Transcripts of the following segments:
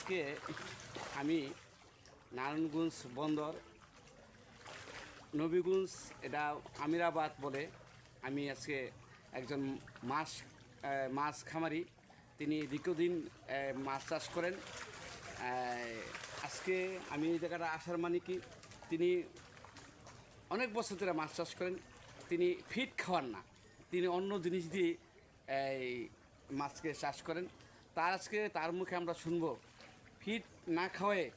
আজকে আমি নারায়ণগঞ্জ বন্দর নবীগঞ্জ এটা আমিরাবাদ বলে আমি আজকে একজন মাছ খামারি তিনি দীর্ঘদিন মাছ চাষ করেন। আজকে আমি এই জায়গাটা আসার মানে কি তিনি অনেক বছর ধরে মাছ চাষ করেন। তিনি ফিড খাওয়ান না, তিনি অন্য জিনিস দিয়ে এই মাছকে চাষ করেন। আজকে তার মুখে আমরা শুনবো ফিড না খাওয়ায়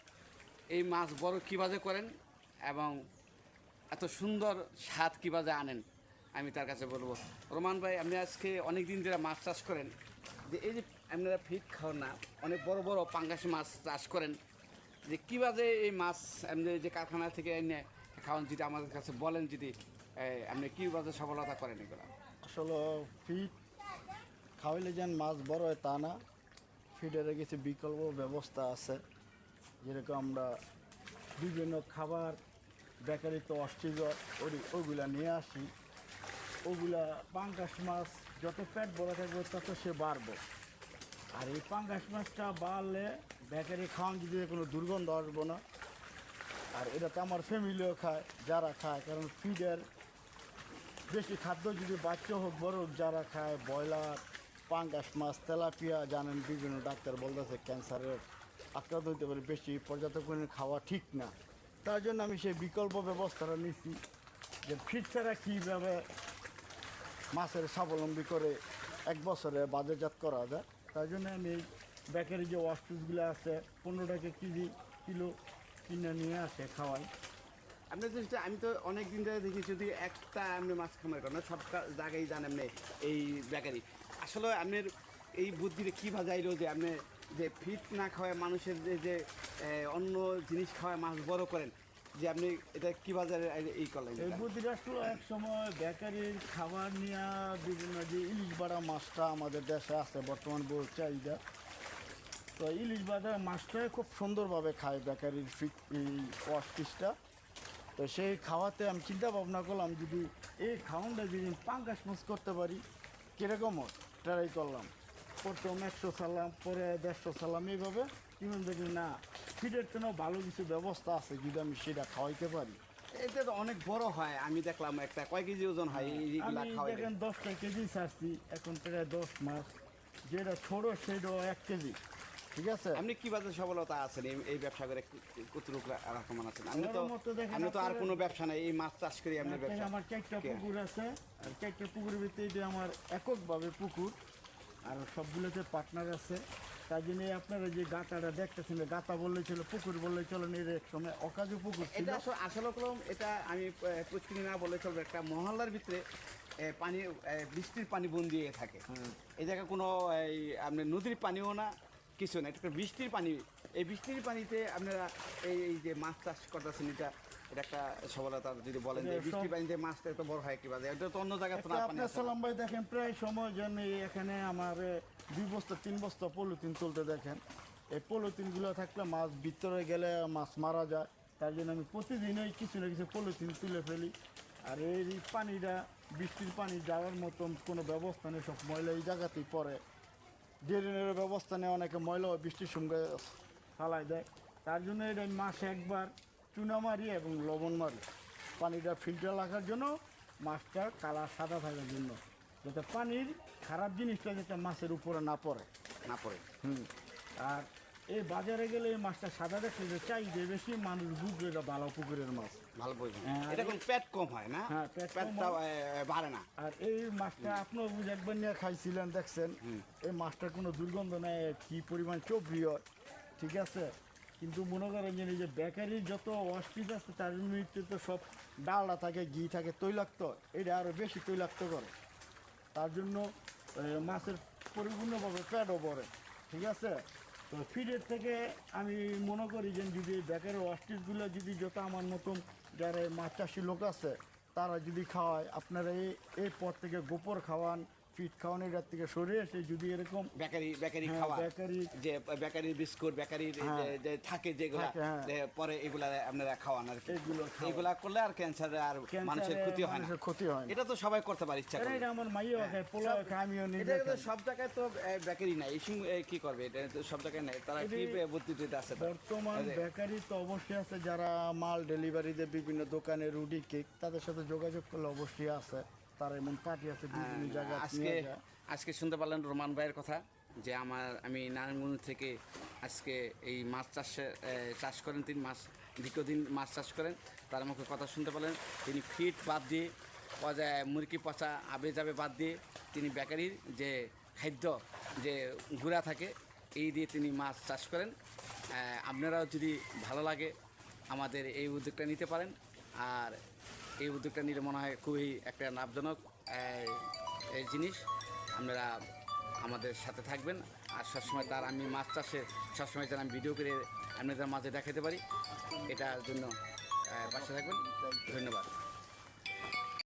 এই মাছ বড় কীভাবে করেন এবং এত সুন্দর স্বাদ কীভাবে আনেন আমি তার কাছে বলবো। রোমান ভাই, আপনি আজকে অনেক দিন ধরে মাছ চাষ করেন, যে এই যে আপনারা ফিড খাওয়ান না, অনেক বড় বড় পাঙ্গাস মাছ চাষ করেন, যে কীভাবে এই মাছ আপনি যে কারখানা থেকে এনে খাওয়ান, যদি আমাদের কাছে বলেন, যদি আপনি কীভাবে সফলতা করেন এগুলো। আসলে ফিড খাওয়াইলে যেন মাছ বড় হয় তা না, ফিডের কিছু বিকল্প ব্যবস্থা আছে। যেরকম আমরা বিভিন্ন খাবার বেকারিতে অস্ট্রিজর ওগুলা নিয়ে আসি, ওগুলা পাঙ্গাস মাছ যত পেট বড় থাকবে তত সে বাড়বে। আর এই পাঙ্গাস মাছটা বাড়লে বেকারি খাওয়ান যদি কোনো দুর্গন্ধ আসবো না। আর এটা তো আমার ফ্যামিলিও খায়, যারা খায়, কারণ ফিডের বেশি খাদ্য যদি বাচ্চা হোক বড় হোক যারা খায়, ব্রয়লার, পাঙ্গাস মাছ, তেলাপিয়া, জানেন বিভিন্ন ডাক্তার বলতেছে ক্যান্সারের আক্রান্ত হতে পারে, বেশি পর্যাপ্ত পরিমাণে খাওয়া ঠিক না। তার জন্য আমি সেই বিকল্প ব্যবস্থাটা নিচ্ছি, যে ফিড ছাড়া কীভাবে মাছের স্বাবলম্বী করে এক বছরে বাজারজাত করা যায়। তার জন্য আমি এই বেকারি যে ওয়াশপিসগুলো আছে 15 টাকা কিলো কিনে নিয়ে আসে খাওয়াই। আপনার জিনিসটা আমি তো অনেক দিন ধরে দেখি, যদি একটা আপনি মাছ খামার করেন না, সব জায়গায় জানেন আপনি এই বেকারি। আসলে আপনার এই বুদ্ধিটা কী ভাজাইলো যে আপনি যে ফিট না খাওয়ায় মানুষের যে অন্য জিনিস খাওয়ায় মাছ বড় করেন, যে আপনি এটা কী বাজারে এই করলেন? এই বুদ্ধিটা আসলে এক সময় বেকারির খাবার নিয়ে বিভিন্ন যে ইলিশ বাড়া মাছটা আমাদের দেশে আছে বর্তমান বহু চাহিদা, তো ইলিশ বাড়া মাছটাই খুব সুন্দরভাবে খায় বেকারির এই ওয়াশপিসটা। তো সেই খাওয়াতে আমি চিন্তা ভাবনা করলাম, যদি এই খাওয়ানটা যদি পাঙ্গাস মাছ করতে পারি কীরকম ট্রাই করলাম। প্রথম 100 সালাম, পরে 150 সালাম, এইভাবে কিনুন দেখি না ফিডের জন্য ভালো কিছু ব্যবস্থা আছে, যদি আমি সেটা খাওয়াইতে পারি। এটা তো অনেক বড় হয়, আমি দেখলাম একটা কয় কেজি ওজন হয় এইগুলা আমি খাওয়াই। দেখেন 10টা কেজি ছাড়ছি, এখন প্রায় 10 মাস। যেটা ছোটো সেটাও 1 কেজি। ঠিক আছে, আপনি কি বাজার সফলতা আছেন এই ব্যবসা করে, কতটুকু রকমান আছেন? আপনি তো আর কোনো ব্যবসা নাই, এই মাছ চাষ করি আপনার ব্যবসা। আমার 4টা পুকুর আছে, আর 4টা পুকুরের ভিতরে এটা আমার এককভাবে পুকুর, আর সবগুলোতে পার্টনার আছে। তাই জন্য আপনারা যে গাতাটা দেখতেছেন, গাতা বললে ছিল, পুকুর বললে চলেন, এর এক সময় অকাজু পুকুর ছিল। এটা আসলে এটা আমি প্রতিদিন না বললে চলবে, একটা মহল্লার ভিতরে পানি, বৃষ্টির পানি বন্দি হয়ে থাকে। এই জায়গায় কোনো আপনি নদীর পানিও না, কিছু না, এটা বৃষ্টির পানি। এই বৃষ্টির পানিতে আপনারা এই যে মাছ চাষ করতেছেন, এটা একটা সফলতা যদি বলেন, যে বৃষ্টির পানিতে মাছটা এত বড় হয় কিভাবে? এটা তো অন্য জায়গায় তো না। আপনার সালাম ভাই দেখেন, প্রায় সময় জন্য এখানে আমার 2 বস্তা 3 বস্তা পলিথিন তুলতে দেখেন। এই পলিথিনগুলো থাকলে মাছ ভিতরে গেলে মাছ মারা যায়। তার জন্য আমি প্রতিদিনই কিছু না কিছু পলিথিন তুলে ফেলি। আর এই পানিটা, বৃষ্টির পানি যাওয়ার মতন কোনো ব্যবস্থা নেই, সব ময়লা এই জায়গাতেই পড়ে। ড্রেনের ব্যবস্থা নেই, অনেকে ময়লা বৃষ্টির সঙ্গে ফালাই দেয়। তার জন্য এটা মাসে একবার চুনা মারি এবং লবণ মারি, পানিটা ফিল্টার রাখার জন্য, মাছটা কালার সাদা থাকার জন্য, যাতে পানির খারাপ জিনিসটা যাতে মাছের উপরে না পড়ে। আর এই বাজারে গেলে এই মাছটা সাদা দেখতে যে চাইবে বেশি, মানুষ বুঝবে এটা ভালো পুকুরের মাছ, ভালো বুঝবেন। এটা কোনো পেট কম হয় না, হ্যাঁ, পেটটা বাড়ে না। আর এই মাছটা আপনিও বুঝে একবার নিয়ে খাইছিলেন, দেখছেন এই মাছটার কোনো দুর্গন্ধ নেই, কি পরিমাণ চবড়ি হয়। ঠিক আছে, কিন্তু মনে করেন যে এই যে বেকারির যত ওয়াশপিস আছে তার মধ্যে তো সব ডালটা থাকে, ঘি থাকে, তৈলাক্ত, এটা আরও বেশি তৈলাক্ত করে। তার জন্য মাছের পরিপূর্ণভাবে পেটও পড়ে। ঠিক আছে, তো ফিডের থেকে আমি মনে করি যে যদি বেকারের ওয়াশপিসগুলো যদি যত আমার মতন যারা মাছ চাষি লোক আছে তারা যদি খাওয়ায়, আপনারা এই পর থেকে গোবর খাওয়ান, ফিট খাওয়ানোর থেকে সরে এসে যদি এরকম বেকারি হ্যাঁ, খাওয়া, বেকারি- যে বেকারির বিস্কুট, বেকারির হ্যাঁ। যে থাকে যেগুলা, থাকে, হ্যাঁ। যে পরে এগুলা আপনারা খাওয়ান আর কি। এগুলো খাওয়ান। এগুলা করলে আর ক্যান্সারে আর মানুষের ক্যান্সারে ক্ষতি হয় না। মানুষের ক্ষতি হয় না। এটা তো সবাই করতে পারে ইচ্ছা কারণ করে। এটা আমার মাইও খায়, পোলাও খায়, আমিও নিজে এটা তো খাই। সব জায়গায় তো বেকারি নাই, এই কি করবে, এটা তো সব জায়গায় নাই, তারা কি এটি- বুদ্ধিতে আছে তার? বর্তমান এই যে- বেকারি তো অবশ্যই আছে, যারা মাল ডেলিভারি দেয় বিভিন্ন দোকানে, রুটি কেক, তাদের সাথে যোগাযোগ করলে অবশ্যই আছে। তার এমন পার্টি আছে বিভিন্ন জায়গায় আজকে নিয়ে যায়। আজকে শুনতে পারলেন রোমান ভাইয়ের কথা, যে আমি নারায়ণগঞ্জ থেকে আজকে এই মাছ চাষ করেন, তিনি দীর্ঘদিন মাছ চাষ করেন। তার মুখে কথা শুনতে পারলেন, তিনি ফিট বাদ দিয়ে মুরগি পচা আবে যাবে বাদ দিয়ে তিনি বেকারির যে খাদ্য, যে গুঁড়া থাকে, এই দিয়ে তিনি মাছ চাষ করেন। আপনারাও যদি ভালো লাগে আমাদের এই উদ্যোগটা নিতে পারেন। আর এই উদ্যোগটা নিলে মনে হয় খুবই একটা লাভজনক এই জিনিস। আপনারা আমাদের সাথে থাকবেন, আর সবসময় আমি মাছ চাষে সবসময় যেন আমি ভিডিও করে আপনাদের মাঝে দেখাতে পারি, এটার জন্য পাশে থাকবেন। ধন্যবাদ।